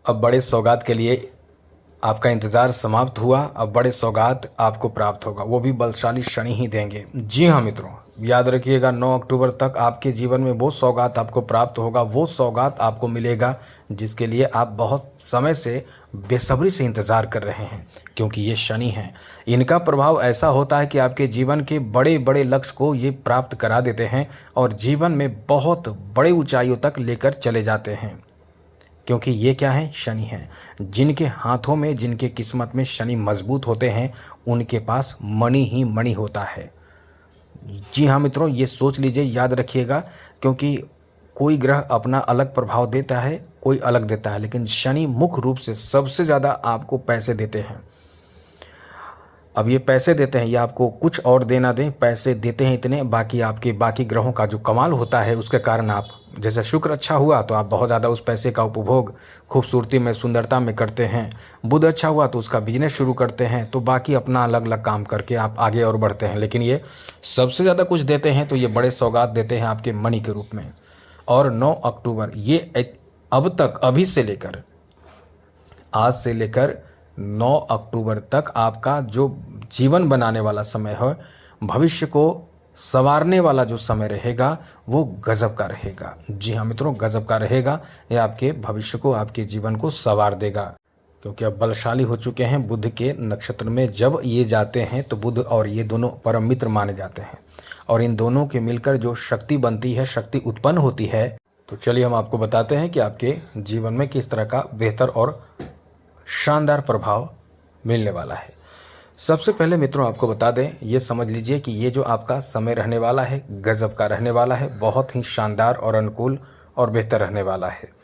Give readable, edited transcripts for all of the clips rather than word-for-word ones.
अब बड़े सौगात के लिए आपका इंतज़ार समाप्त हुआ। अब बड़े सौगात आपको प्राप्त होगा, वो भी बलशाली शनि ही देंगे। जी हाँ मित्रों, याद रखिएगा 9 अक्टूबर तक आपके जीवन में वो सौगात आपको प्राप्त होगा, वो सौगात आपको मिलेगा जिसके लिए आप बहुत समय से बेसब्री से इंतज़ार कर रहे हैं। क्योंकि ये शनि हैं, इनका प्रभाव ऐसा होता है कि आपके जीवन के बड़े बड़े लक्ष्य को ये प्राप्त करा देते हैं और जीवन में बहुत बड़े ऊंचाइयों तक लेकर चले जाते हैं। क्योंकि ये क्या है, शनि हैं। जिनके हाथों में, जिनके किस्मत में शनि मजबूत होते हैं, उनके पास मणि ही मणि होता है। जी हाँ मित्रों, ये सोच लीजिए, याद रखिएगा। क्योंकि कोई ग्रह अपना अलग प्रभाव देता है, कोई अलग देता है, लेकिन शनि मुख्य रूप से सबसे ज़्यादा आपको पैसे देते हैं। अब ये पैसे देते हैं, ये आपको कुछ और देना दें, पैसे देते हैं इतने, बाकी आपके बाकी ग्रहों का जो कमाल होता है उसके कारण आप, जैसे शुक्र अच्छा हुआ तो आप बहुत ज़्यादा उस पैसे का उपभोग खूबसूरती में, सुंदरता में करते हैं। बुध अच्छा हुआ तो उसका बिजनेस शुरू करते हैं, तो बाकी अपना अलग अलग काम करके आप आगे और बढ़ते हैं। लेकिन ये सबसे ज़्यादा कुछ देते हैं तो ये बड़े सौगात देते हैं आपके मणि के रूप में। और 9 अक्टूबर ये अब तक, अभी से लेकर, आज से लेकर 9 अक्टूबर तक आपका जो जीवन बनाने वाला समय है, भविष्य को संवारने वाला जो समय रहेगा, वो गजब का रहेगा। जी हाँ मित्रों, गजब का रहेगा। ये आपके भविष्य को, आपके जीवन को संवार देगा। क्योंकि अब बलशाली हो चुके हैं। बुध के नक्षत्र में जब ये जाते हैं तो बुध और ये दोनों परम मित्र माने जाते हैं, और इन दोनों के मिलकर जो शक्ति बनती है, शक्ति उत्पन्न होती है। तो चलिए हम आपको बताते हैं कि आपके जीवन में किस तरह का बेहतर और शानदार प्रभाव मिलने वाला है। सबसे पहले मित्रों आपको बता दें, ये समझ लीजिए कि ये जो आपका समय रहने वाला है, गजब का रहने वाला है, बहुत ही शानदार और अनुकूल और बेहतर रहने वाला है।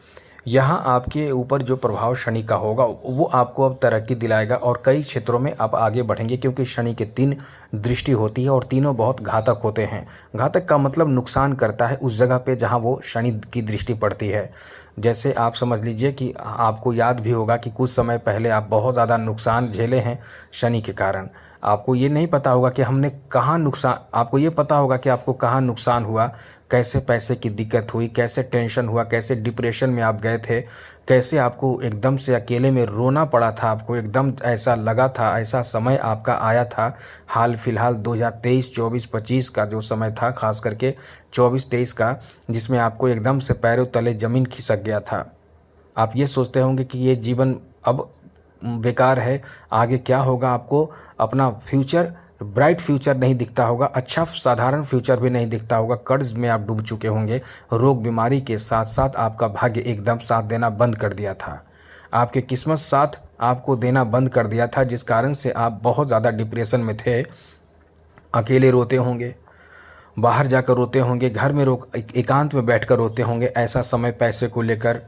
यहाँ आपके ऊपर जो प्रभाव शनि का होगा वो आपको अब तरक्की दिलाएगा और कई क्षेत्रों में आप आगे बढ़ेंगे। क्योंकि शनि के 3 दृष्टि होती है और तीनों बहुत घातक होते हैं। घातक का मतलब नुकसान करता है उस जगह पे जहाँ वो शनि की दृष्टि पड़ती है। जैसे आप समझ लीजिए कि आपको याद भी होगा कि कुछ समय पहले आप बहुत ज़्यादा नुकसान झेले हैं शनि के कारण। आपको ये नहीं पता होगा कि हमने कहाँ नुकसान, आपको ये पता होगा कि आपको कहाँ नुकसान हुआ, कैसे पैसे की दिक्कत हुई, कैसे टेंशन हुआ, कैसे डिप्रेशन में आप गए थे, कैसे आपको एकदम से अकेले में रोना पड़ा था, आपको एकदम ऐसा लगा था, ऐसा समय आपका आया था। हाल फिलहाल 2023, 24, 25 का जो समय था, खास करके 24-23 का, जिसमें आपको एकदम से पैरों तले ज़मीन खिसक गया था। आप ये सोचते होंगे कि ये जीवन अब बेकार है, आगे क्या होगा, आपको अपना फ्यूचर, ब्राइट फ्यूचर नहीं दिखता होगा, अच्छा साधारण फ्यूचर भी नहीं दिखता होगा। कर्ज में आप डूब चुके होंगे, रोग बीमारी के साथ साथ आपका भाग्य एकदम साथ देना बंद कर दिया था, आपके किस्मत साथ आपको देना बंद कर दिया था, जिस कारण से आप बहुत ज़्यादा डिप्रेशन में थे। अकेले रोते होंगे, बाहर जाकर रोते होंगे, घर में एकांत में बैठकर रोते होंगे। ऐसा समय पैसे को लेकर,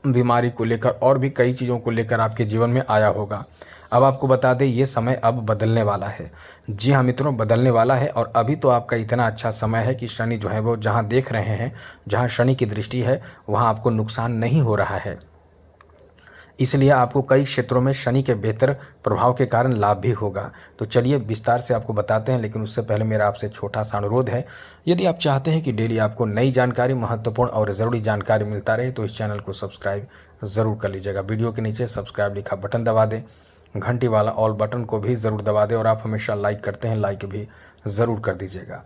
बीमारी को लेकर और भी कई चीज़ों को लेकर आपके जीवन में आया होगा। अब आपको बता दें, ये समय अब बदलने वाला है। जी हाँ मित्रों, बदलने वाला है। और अभी तो आपका इतना अच्छा समय है कि शनि जो है वो जहाँ देख रहे हैं, जहाँ शनि की दृष्टि है, वहाँ आपको नुकसान नहीं हो रहा है। इसलिए आपको कई क्षेत्रों में शनि के बेहतर प्रभाव के कारण लाभ भी होगा। तो चलिए विस्तार से आपको बताते हैं, लेकिन उससे पहले मेरा आपसे छोटा सा अनुरोध है, यदि आप चाहते हैं कि डेली आपको नई जानकारी, महत्वपूर्ण और ज़रूरी जानकारी मिलता रहे, तो इस चैनल को सब्सक्राइब ज़रूर कर लीजिएगा। वीडियो के नीचे सब्सक्राइब लिखा बटन दबा दें, घंटी वाला ऑल बटन को भी ज़रूर दबा दें, और आप हमेशा लाइक करते हैं, लाइक भी ज़रूर कर दीजिएगा।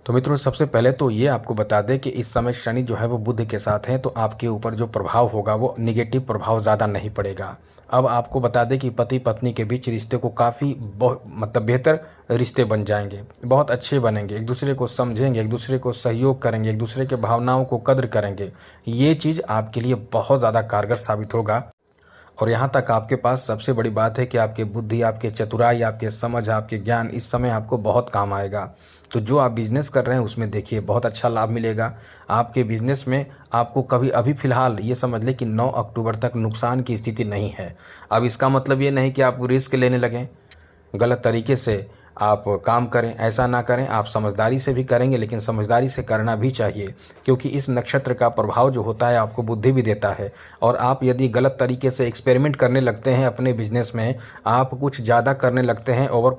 तो मित्रों, सबसे पहले तो ये आपको बता दें कि इस समय शनि जो है वो बुध के साथ हैं, तो आपके ऊपर जो प्रभाव होगा वो निगेटिव प्रभाव ज़्यादा नहीं पड़ेगा। अब आपको बता दें कि पति पत्नी के बीच रिश्ते को काफ़ी मतलब बेहतर रिश्ते बन जाएंगे, बहुत अच्छे बनेंगे, एक दूसरे को समझेंगे, एक दूसरे को सहयोग करेंगे, एक दूसरे के भावनाओं को कद्र करेंगे। ये चीज़ आपके लिए बहुत ज़्यादा कारगर साबित होगा। और यहाँ तक आपके पास सबसे बड़ी बात है कि आपकी बुद्धि, आपके चतुराई, आपके समझ, आपके ज्ञान इस समय आपको बहुत काम आएगा। तो जो आप बिज़नेस कर रहे हैं उसमें देखिए बहुत अच्छा लाभ मिलेगा। आपके बिज़नेस में आपको कभी, अभी फ़िलहाल ये समझ लें कि 9 अक्टूबर तक नुकसान की स्थिति नहीं है। अब इसका मतलब ये नहीं कि आप रिस्क लेने लगें, गलत तरीके से आप काम करें, ऐसा ना करें। आप समझदारी से भी करेंगे, लेकिन समझदारी से करना भी चाहिए, क्योंकि इस नक्षत्र का प्रभाव जो होता है आपको बुद्धि भी देता है। और आप यदि गलत तरीके से एक्सपेरिमेंट करने लगते हैं अपने बिजनेस में, आप कुछ ज़्यादा करने लगते हैं ओवर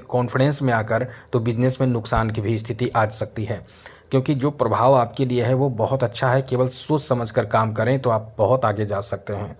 कॉन्फिडेंस में आकर, तो बिजनेस में नुकसान की भी स्थिति आ सकती है। क्योंकि जो प्रभाव आपके लिए है वो बहुत अच्छा है। केवल सोच समझकर काम करें तो आप बहुत आगे जा सकते हैं।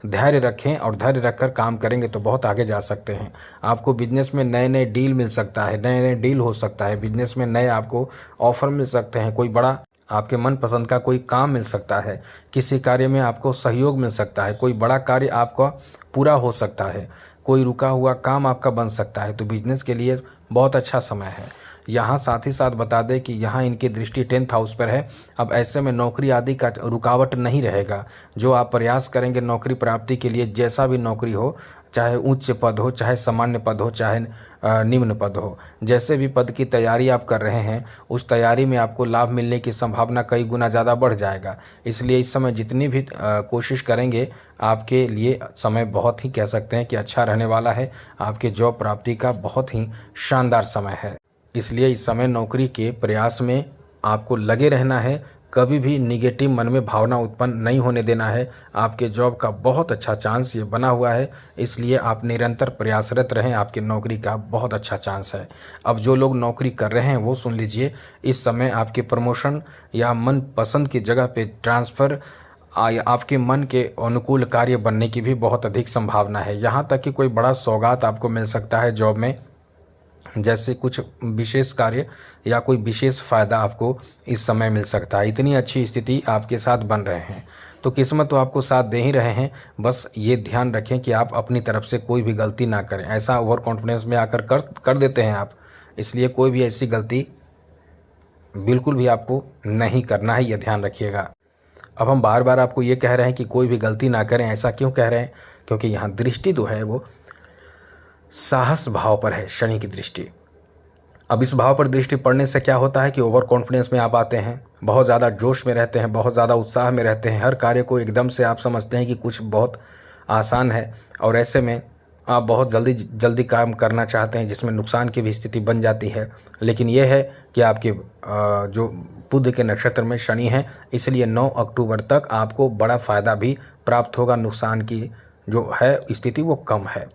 धैर्य रखें और धैर्य रखकर काम करेंगे तो बहुत आगे जा सकते हैं। आपको बिजनेस में नए नए डील मिल सकता है, नए नए डील हो सकता है, बिजनेस में नए आपको ऑफर मिल सकते हैं, कोई बड़ा आपके मनपसंद का कोई काम मिल सकता है, किसी कार्य में आपको सहयोग मिल सकता है, कोई बड़ा कार्य आपका पूरा हो सकता है, कोई रुका हुआ काम आपका बन सकता है। तो बिजनेस के लिए बहुत अच्छा समय है। यहाँ साथ ही साथ बता दें कि यहाँ इनकी दृष्टि 10th हाउस पर है। अब ऐसे में नौकरी आदि का रुकावट नहीं रहेगा। जो आप प्रयास करेंगे नौकरी प्राप्ति के लिए, जैसा भी नौकरी हो, चाहे उच्च पद हो, चाहे सामान्य पद हो, चाहे निम्न पद हो, जैसे भी पद की तैयारी आप कर रहे हैं उस तैयारी में आपको लाभ मिलने की संभावना कई गुना ज़्यादा बढ़ जाएगा। इसलिए इस समय जितनी भी कोशिश करेंगे आपके लिए समय बहुत ही कह सकते हैं कि अच्छा रहने वाला है। आपके जॉब प्राप्ति का बहुत ही शानदार समय है। इसलिए इस समय नौकरी के प्रयास में आपको लगे रहना है। कभी भी निगेटिव मन में भावना उत्पन्न नहीं होने देना है। आपके जॉब का बहुत अच्छा चांस ये बना हुआ है, इसलिए आप निरंतर प्रयासरत रहें। आपकी नौकरी का बहुत अच्छा चांस है। अब जो लोग नौकरी कर रहे हैं वो सुन लीजिए, इस समय आपके प्रमोशन या मन पसंद की जगह पे ट्रांसफ़र, आपके मन के अनुकूल कार्य बनने की भी बहुत अधिक संभावना है। यहाँ तक कि कोई बड़ा सौगात आपको मिल सकता है जॉब में, जैसे कुछ विशेष कार्य या कोई विशेष फ़ायदा आपको इस समय मिल सकता है। इतनी अच्छी स्थिति आपके साथ बन रहे हैं तो किस्मत तो आपको साथ दे ही रहे हैं। बस ये ध्यान रखें कि आप अपनी तरफ से कोई भी गलती ना करें। ऐसा ओवर कॉन्फिडेंस में आकर कर देते हैं आप, इसलिए कोई भी ऐसी गलती बिल्कुल भी आपको नहीं करना है, ये ध्यान रखिएगा। अब हम बार बार आपको ये कह रहे हैं कि कोई भी गलती ना करें। ऐसा क्यों कह रहे हैं? क्योंकि यहाँ दृष्टि जो है वो साहस भाव पर है, शनि की दृष्टि। अब इस भाव पर दृष्टि पड़ने से क्या होता है कि ओवर कॉन्फिडेंस में आप आते हैं, बहुत ज़्यादा जोश में रहते हैं, बहुत ज़्यादा उत्साह में रहते हैं। हर कार्य को एकदम से आप समझते हैं कि कुछ बहुत आसान है और ऐसे में आप बहुत जल्दी जल्दी काम करना चाहते हैं, जिसमें नुकसान की भी स्थिति बन जाती है। लेकिन यह है कि आपके जो बुध के नक्षत्र में शनि है, इसलिए 9 अक्टूबर तक आपको बड़ा फ़ायदा भी प्राप्त होगा। नुकसान की जो है स्थिति वो कम है।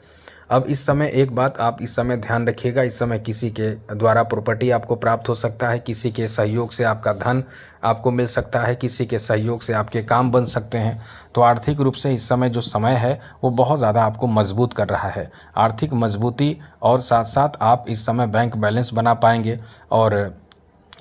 अब इस समय एक बात आप इस समय ध्यान रखिएगा, इस समय किसी के द्वारा प्रॉपर्टी आपको प्राप्त हो सकता है, किसी के सहयोग से आपका धन आपको मिल सकता है, किसी के सहयोग से आपके काम बन सकते हैं। तो आर्थिक रूप से इस समय जो समय है वो बहुत ज़्यादा आपको मजबूत कर रहा है, आर्थिक मजबूती, और साथ साथ आप इस समय बैंक बैलेंस बना पाएंगे। और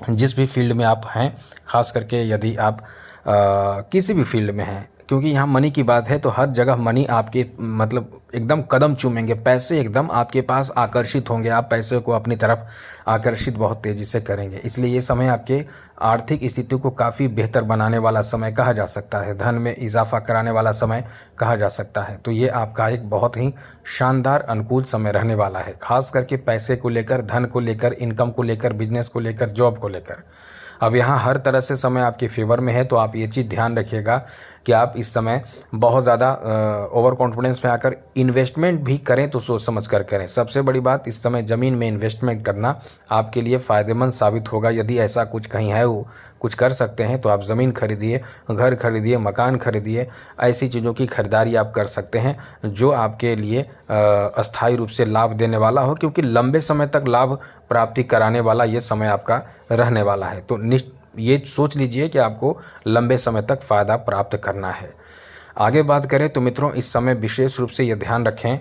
जिस भी फील्ड में आप हैं, ख़ास करके यदि आप किसी भी फील्ड में हैं, क्योंकि यहाँ मनी की बात है तो हर जगह मनी आपके मतलब एकदम कदम चूमेंगे, पैसे एकदम आपके पास आकर्षित होंगे। आप पैसे को अपनी तरफ आकर्षित बहुत तेज़ी से करेंगे। इसलिए ये समय आपके आर्थिक स्थिति को काफ़ी बेहतर बनाने वाला समय कहा जा सकता है, धन में इजाफा कराने वाला समय कहा जा सकता है। तो ये आपका एक बहुत ही शानदार अनुकूल समय रहने वाला है, खास करके पैसे को लेकर, धन को लेकर, इनकम को लेकर, बिजनेस को लेकर, जॉब को लेकर। अब यहाँ हर तरह से समय आपके फेवर में है, तो आप ये चीज़ ध्यान रखिएगा कि आप इस समय बहुत ज़्यादा ओवर कॉन्फिडेंस में आकर इन्वेस्टमेंट भी करें तो सोच समझ कर करें। सबसे बड़ी बात, इस समय ज़मीन में इन्वेस्टमेंट करना आपके लिए फ़ायदेमंद साबित होगा। यदि ऐसा कुछ कहीं है, वो कुछ कर सकते हैं तो आप ज़मीन खरीदिए, घर खरीदिए, मकान खरीदिए। ऐसी चीज़ों की खरीदारी आप कर सकते हैं जो आपके लिए अस्थायी रूप से लाभ देने वाला हो, क्योंकि लंबे समय तक लाभ प्राप्ति कराने वाला ये समय आपका रहने वाला है। तो ये सोच लीजिए कि आपको लंबे समय तक फ़ायदा प्राप्त करना है। आगे बात करें तो मित्रों, इस समय विशेष रूप से ये ध्यान रखें।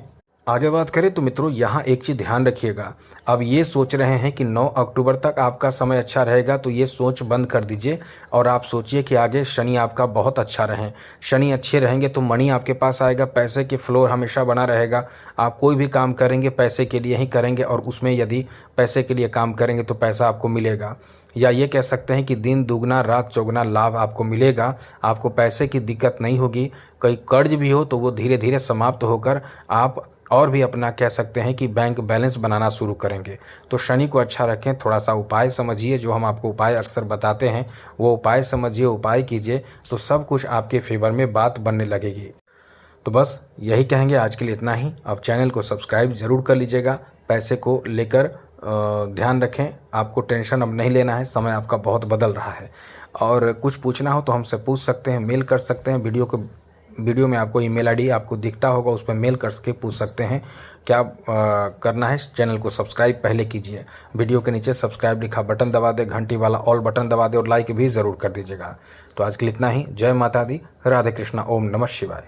आगे बात करें तो मित्रों, यहाँ एक चीज़ ध्यान रखिएगा। अब ये सोच रहे हैं कि 9 अक्टूबर तक आपका समय अच्छा रहेगा, तो ये सोच बंद कर दीजिए और आप सोचिए कि आगे शनि आपका बहुत अच्छा रहें। शनि अच्छे रहेंगे तो मनी आपके पास आएगा, पैसे के फ्लो हमेशा बना रहेगा। आप कोई भी काम करेंगे पैसे के लिए ही करेंगे, और उसमें यदि पैसे के लिए काम करेंगे तो पैसा आपको मिलेगा। या ये कह सकते हैं कि दिन दुगना रात चौगुना लाभ आपको मिलेगा। आपको पैसे की दिक्कत नहीं होगी। कोई कर्ज भी हो तो वो धीरे धीरे समाप्त होकर आप और भी अपना कह सकते हैं कि बैंक बैलेंस बनाना शुरू करेंगे। तो शनि को अच्छा रखें, थोड़ा सा उपाय समझिए, जो हम आपको उपाय अक्सर बताते हैं वो उपाय समझिए, उपाय कीजिए, तो सब कुछ आपके फेवर में बात बनने लगेगी। तो बस यही कहेंगे, आज के लिए इतना ही। आप चैनल को सब्सक्राइब ज़रूर कर लीजिएगा। पैसे को लेकर ध्यान रखें, आपको टेंशन अब नहीं लेना है, समय आपका बहुत बदल रहा है। और कुछ पूछना हो तो हमसे पूछ सकते हैं, मेल कर सकते हैं, वीडियो को वीडियो में आपको ईमेल आईडी आपको दिखता होगा, उस पर मेल करके पूछ सकते हैं। क्या करना है, चैनल को सब्सक्राइब पहले कीजिए। वीडियो के नीचे सब्सक्राइब लिखा बटन दबा दे, घंटी वाला ऑल बटन दबा दे और लाइक भी ज़रूर कर दीजिएगा। तो आज के लिए इतना ही। जय माता दी, राधे कृष्णा, ओम नमः शिवाय।